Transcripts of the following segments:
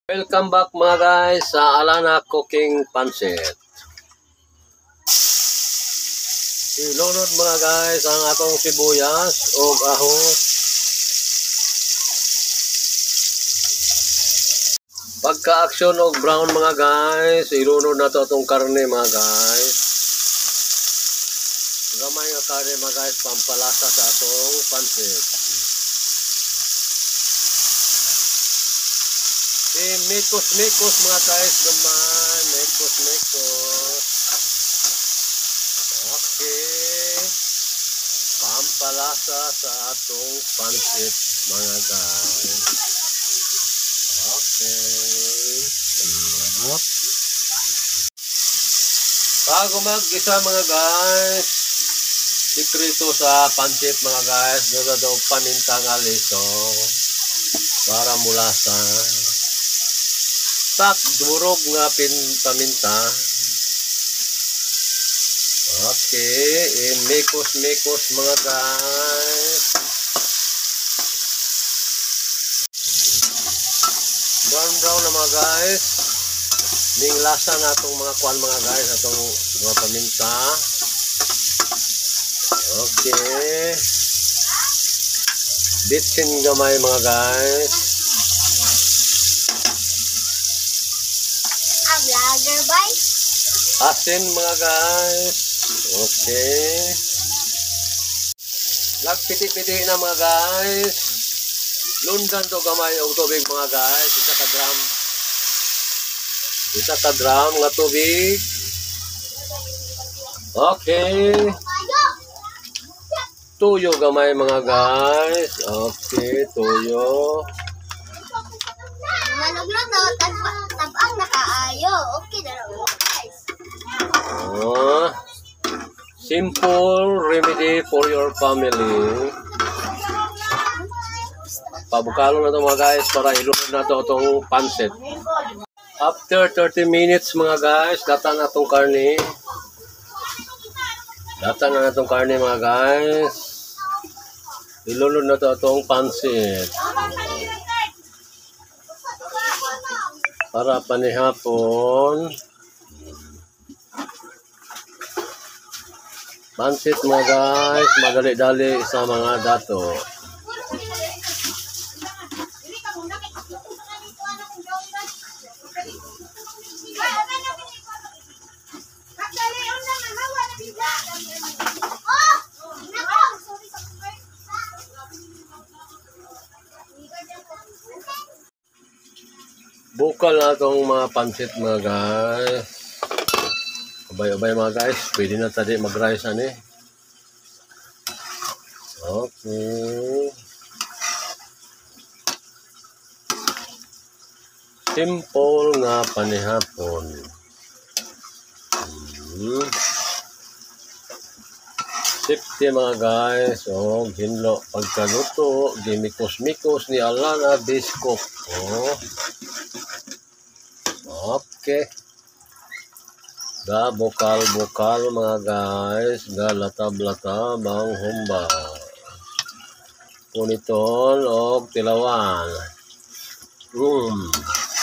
Welcome back mga guys sa Alana Cooking Pancit. Ilunod mga guys ang atong sibuyas o ahos. Pagka-action og brown mga guys, ilunod na to atong karne mga guys. Gamay nga karne mga guys, pampalasa sa atong pancit. Mikos mga guys, gamay, mikos. Okay. Pampalasa sa atong pancit mga guys. Okay. Bago mag-isa mga guys, sikreto sa pancit mga guys, doon daw paminta nga liso para mulasa. Tak durog nga paminta. Okay, mikos mga guys. Brown na mga guys. Ning lasa na itong mga kuan mga guys, itong mga paminta. Okay. Bitsin gamay mga guys. Vlogger boy. Asin mga guys. Okay. Lagpiti-piti na mga guys. Lundan to gamay og tubig mga guys. Isa ka drum nga tubig. Okay. Tuyo gamay mga guys. Okay, tuyo. Manugluto, tabang nakaayo. Okay na lang guys. Simple remedy for your family. Pabukalo na ito mga guys para ilunod na ito itong pancit. After 30 minutes mga guys, data na itong karne. Mga guys. Ilunod na ito itong pancit. Para panihapon. Pancit mga guys, madali-dali sa mga dato. Bukal na itong mga pancit mga guys. Ubay mga guys. Pwede na tadi mag-rice ani. Okay. Simple nga panihapon. Safety mga guys. Hinlo. Pagkaluto, gimikos-mikos ni Alana Biscoff. Okay. Ga bukal mga guys. Ga latab-latab ang humba. Puniton o tilawan.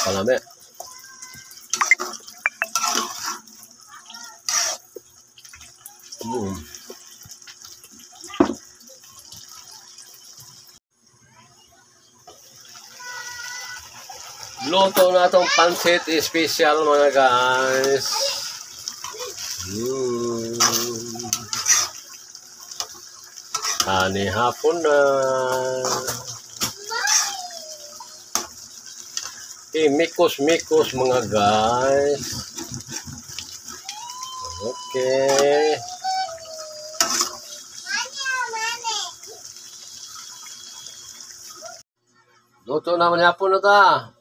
Palame. Luto na itong pancit special mga guys. Ani hapon na. Mikos mga guys. Okay. Luto naman hapon na ta.